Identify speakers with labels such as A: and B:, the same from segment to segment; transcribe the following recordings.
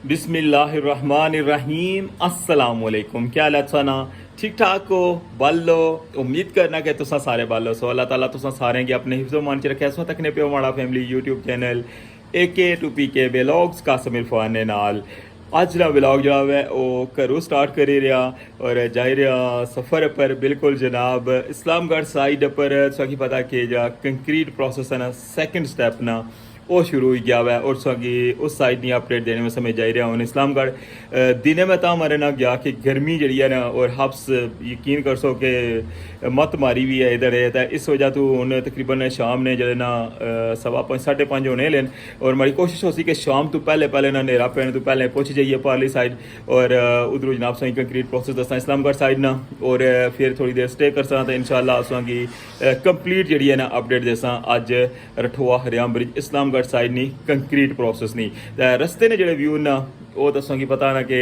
A: बिस्मिल्लाहिर्रहमानिर्रहीम अस्सलाम वालेकुम। क्या हाल है सना? ठीक ठाक हो? बल्लो उम्मीद करना कि तुसा सारे बल्लो सो। अल्लाह ताला तुसा सारे गी अपने हिफ्ज़ो मान च रखे। सो तकने पे माड़ा family YouTube channel AK2PK vlogs का समीर फवान ने नाल अज का व्लॉग जो है वो घरों स्टार्ट करी रहा और जाई रहा सफ़र पर बिल्कुल जनाब इस्लामगढ़ साइड पर। तुसें पता कि जो कंक्रीट प्रोसेस है ना सैकेंड स्टैप ना वो शुरू हो गया हुआ है और उस साइड की अपडेट देने में समय जा रहा हूँ। इस्लामगढ़ दिने में तो मरे ना गया कि गर्मी जी है ना और हब्स यकीन कर सो कि मत मारी भी है इधर है। तो इस वजह तो हूँ तकरीबन शाम ने जो ना 5:15 5:30 होने लेन और मेरी कोशिश हो सी कि शाम तो पहले ना नेरा पैने तो पहले पहुँच जाइए पारली साइड और उधरों जनाब सही कंक्रीट प्रोसेस दसा इस्लामगढ़ साइड ना और फिर थोड़ी देर स्टे कर सका तो इंशाल्लाह असांगी कंप्लीट जी है ना अपडेट दसा अज रठोआ हरियाम ब्रिज इस्लामगढ़ साइड नहीं कंक्रीट प्रोसेस नहीं रस्ते ने जो व्यू ना वो दसा कि पता ना कि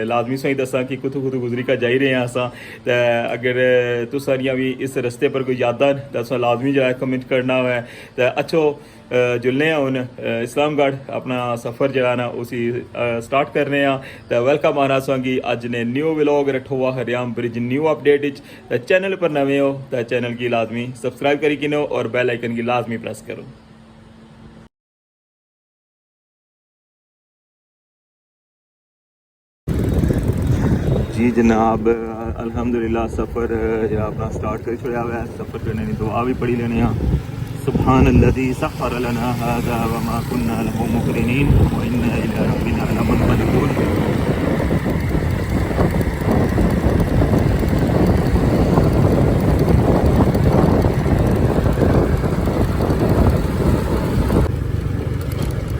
A: लाजमी सही दसा कि कुतु कुतु गुजरी का जाई रहे हैं असा। तो अगर तुम सारिया भी इस रस्ते पर कोई यादा दसा लाजमी जो है कमेंट करना है। तो अच्छो जुलने हूँ इस्लामगढ़ अपना सफ़र जो है ना उसी स्टार्ट करने तो वेलकम आना सवांगी अज ने न्यू व्लॉग रठोआ हरियाम ब्रिज न्यू अपडेट। तो चैनल पर नवे हो तो चैनल की लाजमी सब्सक्राइब करी किनो और बेल आइकन की लाजमी प्रेस करो। जी जनाब अल्हम्दुलिल्लाह सफ़र जो अपना स्टार्ट कर छोड़ा हुआ है। सफ़र करने की दुआ भी पढ़ी लेने सुब्हानल्लज़ी सख़्ख़र लना हाज़ा व मा कुन्ना लहू मुक़रिनीन व इन्ना इला रब्बिना लमुनक़लिबून।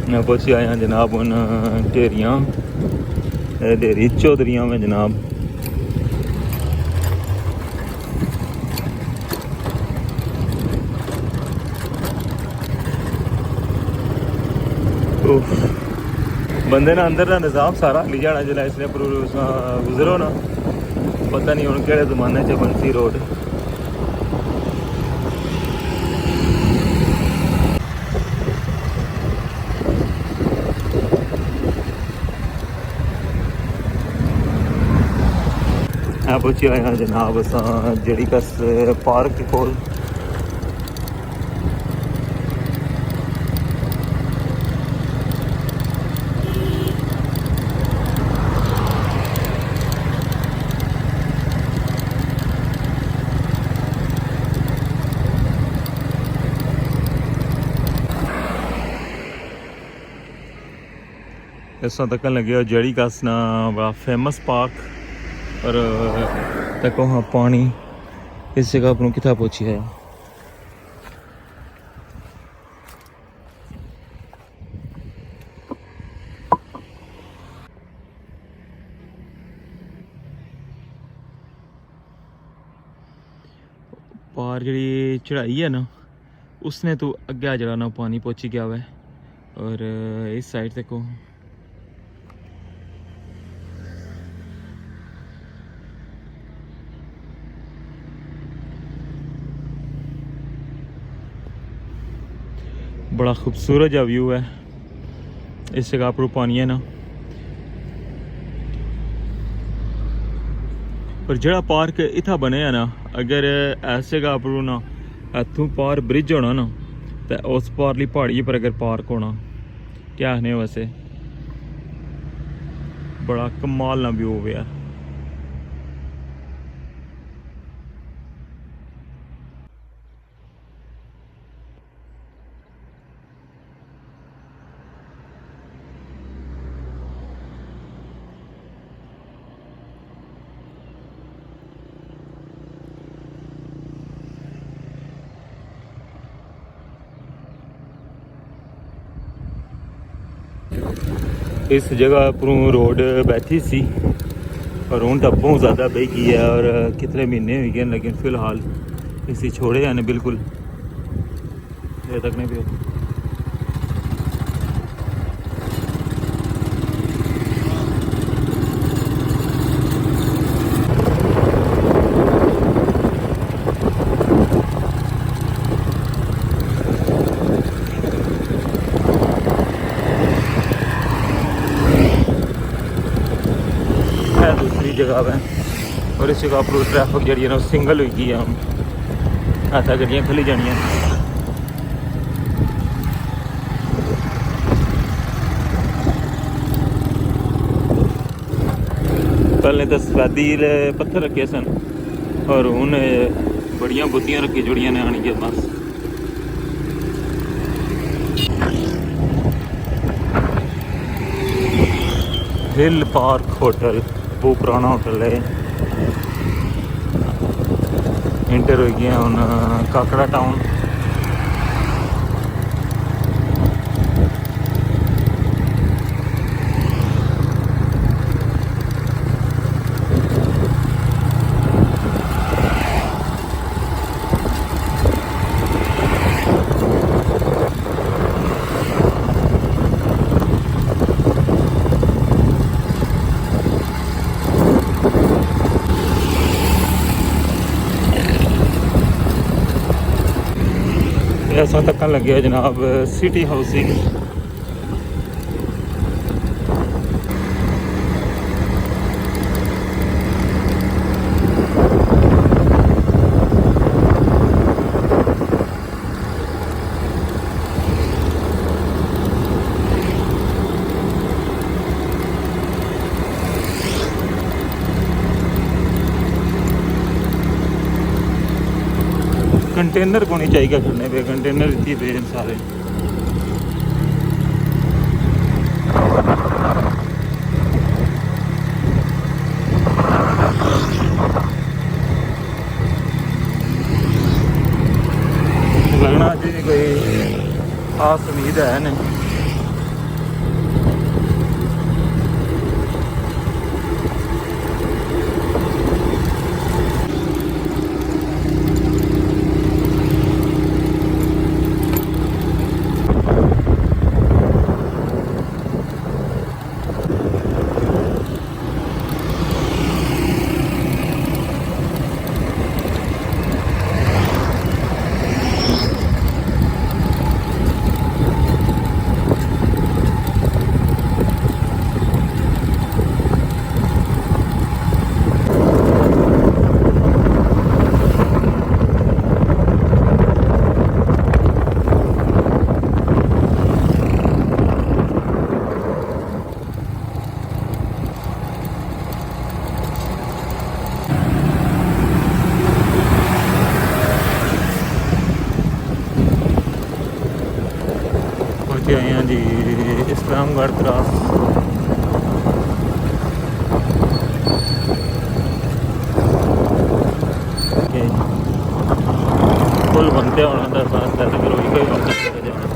A: मैं पहुँचे आया जनाब उन ढेरियाँ ढेरी चौधरियाँ में जनाब। बंदे ना अंदर का निज़ाम सारा ली जाना जिला इसलिए पर गुजरो ना पता नहीं हूँ केड़े जमाने च बनसी रोड। पहुंचे आए जनाब असा जड़ी कस पार्क के कोल। इस तक लगे हो जड़ी कासना बड़ा फेमस पार्क और देखो हाँ पानी इस जगह पर कितना पहुंची है। पार जी चढ़ाई है ना उसने तो अगे जरा ना पानी पहुंची गया हुआ है। और इस साइड देखो बड़ा खूबसूरत जा व्यू है इस जगह पर पानी है ना। पर जड़ा पार्क इतना बने है ना अगर ऐस जगह पर ना इतों पार ब्रिज होना ना तो उस पारली पहाड़ी पर अगर पार्क होना क्या आखने वैसे बड़ा कमाल ना व्यू हो गया। इस जगह पर रोड बैठी सी और हूँ तो बहुत ज़्यादा बह गई है और कितने महीने हो गए लेकिन फ़िलहाल इसी छोड़े हैं बिल्कुल ये तक नहीं भी। दूसरी जगह है और इस जगह पर ट्रैफिक जी है सिंगल हुई है हम ऐसा गड्डियाँ खुली जानियाँ। पहले तो सफेदी पत्थर रखे सन और हूँ बड़िया बुद्धियाँ रखी जुड़ियाँ ने आनी बस। हिल पार्क होटल बहुत पुराना होटल है इंटर हो गया हूँ काकड़ा टाउन। ऐसा तक लगे जनाब सिटी हाउसिंग। कंटेनर को नहीं चाहिए खड़ने पे कंटेनर इतनी पे सारे लगना जी कोई खास उम्मीद है नहीं। पहुँचे आए हैं जी इस्लामगढ़ क्रॉस। दस्या होना दस फिर वही कोई वापस चले जाना।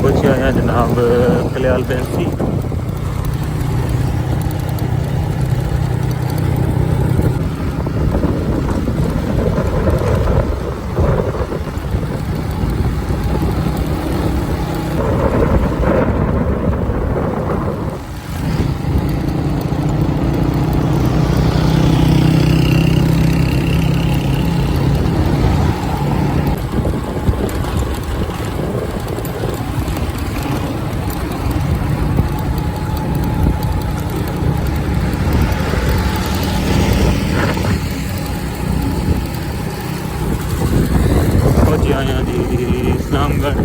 A: पहुँचे हैं जनाब कल्याल बैसी। इस्लामगढ़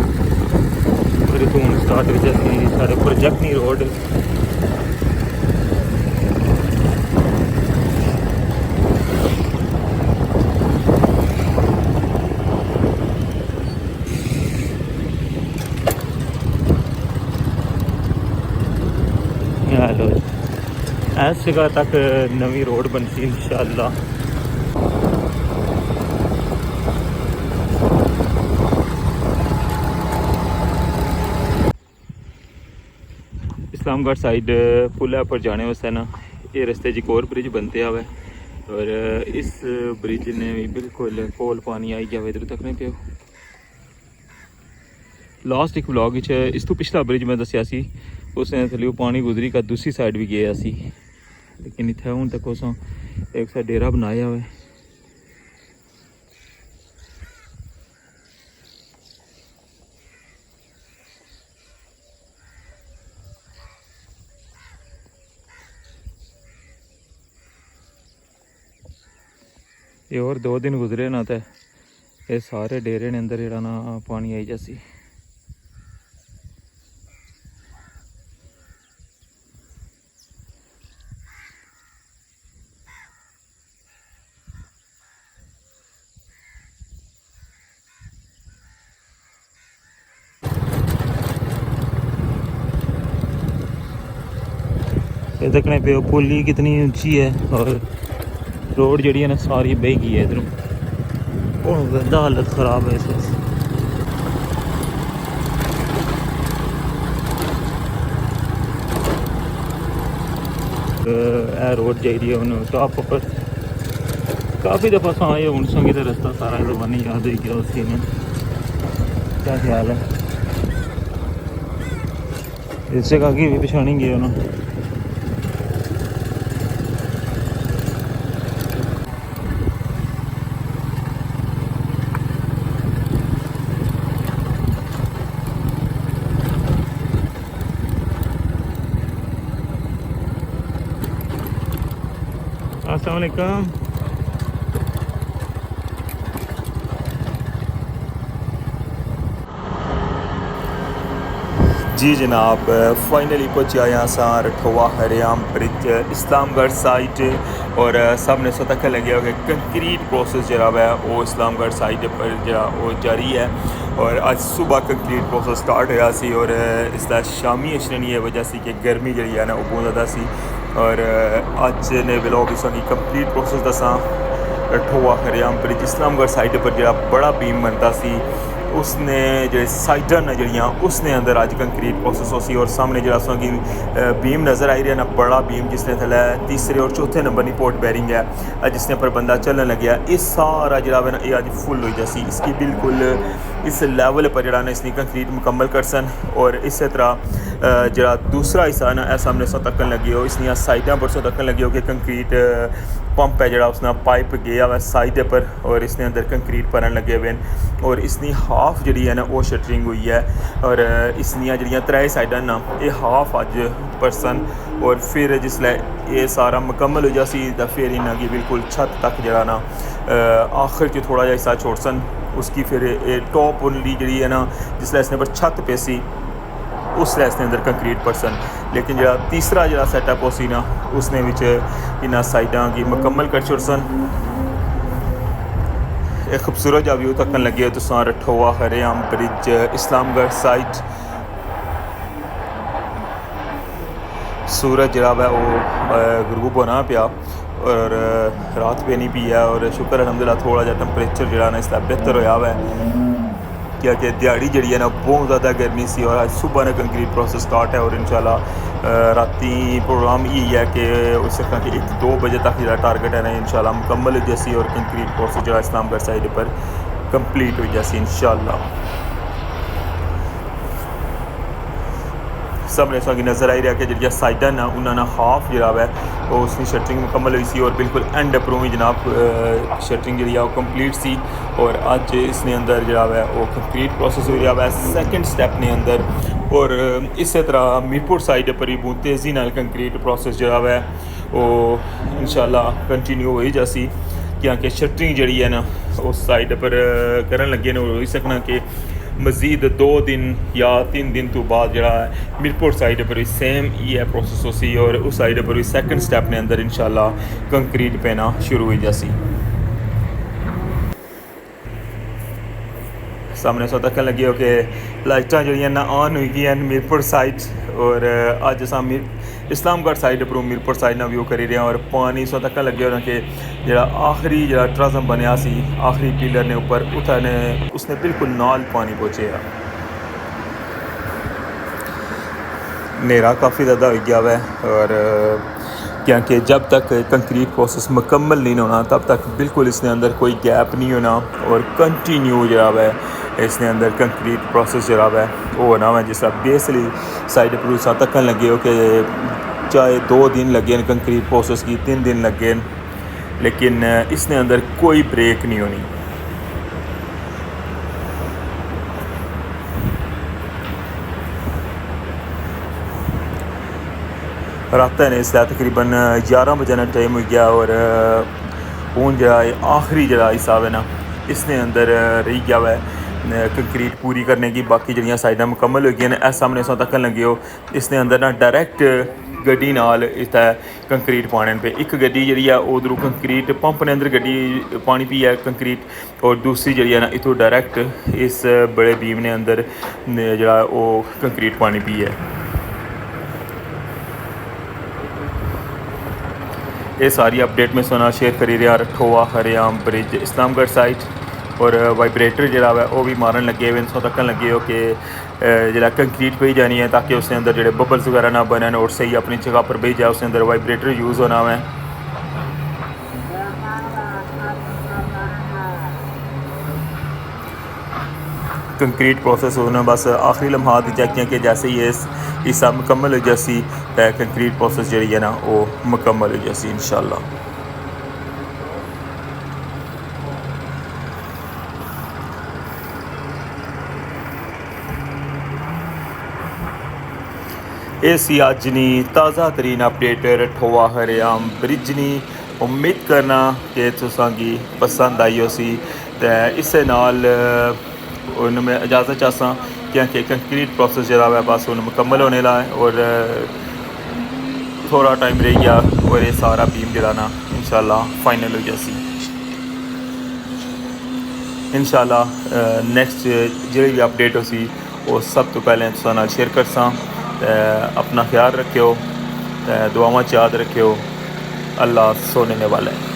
A: और इतों स्टार्ट हो जाती सारे प्रोजेक्टनी रोड। लो इस जगह तक नवी रोड बनती इंशाअल्लाह। इस्लामगढ़ साइड पुल पर जाने वास्ते ना ये रस्ते च एक और ब्रिज बनते आवे और इस ब्रिज ने भी बिल्कुल कोल पानी आई गया इधर तक नहीं पे। लास्ट एक ब्लॉग इस तो पिछला ब्रिज मैं दसिया सी उसने थल्ले पानी गुजरी का दूसरी साइड भी गया सी, लेकिन इतना हूँ तक उस एक साइड डेरा बनाया हुआ है। ये और 2 दिन गुजरे ना तो ये सारे डेरे ने अंदर जरा ना पानी आई जासी। ये देखने पे पुली कितनी ऊंची है और रोड जड़ी है ना सारी बह गई है इधरों। गंदा हालत ख़राब है इस रोड जा रही है उन्होंने टॉप पर काफ़ी दफ़ा आए हूँ संगी का रास्ता सारा ज़माने याद हो गया उसकी में। क्या ख्याल है इस जगह की भी पिछानी गए उन्होंने। अस्सलाम वालेकुम। जी जनाब फाइनली पहुँचा यहाँ सा रठवा हरियाम ब्रिज इस्लामगढ़ साइड और सब ने तक लगे हो कि कंक्रीट प्रोसेस जरा है वो इस्लामगढ़ साइड पर जरा वो जारी है और आज सुबह कंक्रीट प्रोसेस स्टार्ट होया सी और इसका शामी अशरनी है वजह से कि गर्मी जी है ना वो बहुत ज़्यादा सी और अज ने व्लॉग इसकी कंप्लीट प्रोसेस दसा। रठवा हरियाम ब्रिज इस्लामगढ़ साइड पर जरा बड़ा बीम बनता सी उसने जो साइडा ने जड़ियाँ उसने अंदर अज कंक्रीट प्रोसेस हो सी और सामने जो की बीम नज़र आई रही है ना बड़ा बीम जिसने थले तीसरे और चौथे नंबर की पोर्ट बैरिंग है जिसने पर बंदा चलने लगे ये सारा जरा है ना ये अज फुल हो जासी इसकी बिल्कुल इस लेवल पर जरा इसकी कंक्रीट मुकम्मल कर सन और इस तरह जरा दूसरा हिस्सा ना ऐ सामने सो तकन लगी हो इसनिया साइडां पर सो तकन लगी हो कि कंक्रीट पंप है जरा उसने पाइप गया हुआ साइड पर और इसने अंदर कंक्रीट भरन लगे हुए हैं और इसनी हाफ जी है ना वो शटरिंग हुई है और इसनिया जड़ियाँ त्रै साइडां ना ये हाफ अज परसन और फिर जिसलै ये सारा मुकम्मल हो जासी तो फिर इन्हों की बिल्कुल छत तक जरा ना आखिर च थोड़ा जहा हिस्सा छोड़ सन उसकी फिर टॉप वाली जी है ना जिसलै इसने पर छत पे सी उसलै इसने अंदर कंक्रीट परसन लेकिन जरा तीसरा जरा सैटअप हो सी ना उसने विच इन्हां साइडां की मुकम्मल कर छुड़सन। एक खूबसूरत जा व्यू तकन लगे हो तुसां रठोआ हरियाम ब्रिज इस्लामगढ़ साइड सूरज जरा है वो गरूब होना पिया और रात पे नहीं पी है और शुक्र अलहमदुलिल्लाह थोड़ा जहा टैंपरेचर जरा ना इसका बेहतर होया हुआ है क्या कि दिहाड़ी जड़ी है ना बहुत ज़्यादा गर्मी सी और आज सुबह ने कंक्रीट प्रोसेस स्टार्ट है और इंशाल्लाह राती प्रोग्राम यही है कि उस तरह कि 1-2 बजे तक जो टारगेट है ना इंशाल्लाह मुकम्मल हो जैसी और कंक्रीट प्रोसेस जो इस्लामगढ़ साइड पर कंप्लीट हो जैसी इंशाल्लाह। सामने साकी नज़र आई रहा कि जी साइडां ना उन्होंने हाफ जरा है वो उसकी शटरिंग मुकम्मल हुई सी और बिल्कुल एंड अपरों ही जनाब शटरिंग जी वो कंप्लीट सी और अज इसने अंदर जरा है वो कंक्रीट प्रोसेस हो रहा है सैकेंड स्टैप ने अंदर और इस तरह मीरपुर साइड पर ही बहुत तेज़ी नाल कंक्रीट प्रोसेस जरा है वो इंशाल्लाह कंटिन्यू हो ही जासी क्योंकि शटरिंग जी है ना उस साइड पर करन लगे ने हो सकना कि मज़ीद 2 दिन या 3 दिन तो बाद जरा मीरपुर साइड पर भी सेम ही है प्रोसेस हो सी और उस साइड पर भी सैकेंड स्टैप ने अंदर इंशाल्लाह कंक्रीट पैना शुरू हो जासी। सामने सो तक लगे हो कि लाइटां जड़ियां ना ऑन हुई गई मीरपुर साइड और अज अस इस्लामगढ़ साइड पर मीरपुर साइड ना व्यू करी रहे हैं और पानी सो तक लगे हो कि जरा आखिरी जरा ट्रजम बनया सी आखिरी पिलर ने ऊपर उठाने उसने बिल्कुल नाल पानी पहुँचे नेरा काफ़ी ज़्यादा हो गया है और क्योंकि जब तक कंक्रीट प्रोसेस मुकम्मल नहीं होना तब तक बिल्कुल इसने अंदर कोई गैप नहीं होना और कंटिन्यू जरा है इसने अंदर कंक्रीट प्रोसेस जरा है वो होना है जिस तरह बेसली साइड पर सा तकन लगे हो कि चाहे 2 दिन लगे कंक्रीट प्रोसेस की 3 दिन लगे लेकिन इसने अंदर कोई ब्रेक नहीं होनी। रात ने इसलिए तकरीबन 11 बजे टाइम हो गया और हूँ जरा आखिरी जरा हिसाब है ना इसने अंदर रही गया हुआ है कंक्रीट पूरी करने की बाकी जड़ियाँ साइडां मुकम्मल हो गई हैं इस सामने सो तकन लगे हो इसने अंदर ना डायरैक्ट गड्डी नाल इतना कंक्रीट पाने पे एक गड्डी जी है उधरों कंक्रीट पंप ने अंदर गड्डी पानी पी है कंक्रीट और दूसरी जी है ना इतों डायरैक्ट इस बड़े बीम ने अंदर जरा वो कंक्रीट पानी पी है। ये सारी अपडेट में सुना शेयर करी रहा रठोआ हरियाम ब्रिज इस्लामगढ़ साइड और वाइब्रेटर जरा है वो भी मारन लगे हुए सो तकन लगे हो कि जरा कंक्रीट पे ही जानी है ताकि उसके अंदर जो बबल्स वगैरह ना बनन और सही अपनी जगह पर बह जाए उसके अंदर वाइब्रेटर यूज़ होना है। कंक्रीट प्रोसेस होना बस आखिरी लम्हात चेक किया कि जैसे ही हिस्सा मुकम्मल हो जैसी कंक्रीट प्रोसेस जी है ना वो मुकम्मल हो जैसी इंशाल्लाह। ये सी अजनी ताज़ा तरीन अपडेट रठोआ हरियाम ब्रिजनी उम्मीद करना कि तुसांगी पसंद आई हो सी ते इस नाल उनमें इजाज़त चाहसा क्योंकि कंक्रीट प्रोसेस जरा है बस उन मुकम्मल होने ला है और थोड़ा टाइम रह गया और ये सारा बीम जरा ना इंशाल्लाह फाइनल हो जैसी इंशाल्लाह नेक्स्ट जी भी अपडेट हो सी वो सब तो पहले तुसां शेयर करसा। अपना ख्याल रखियो दुआवां याद रखियो अल्लाह सोने वाला है।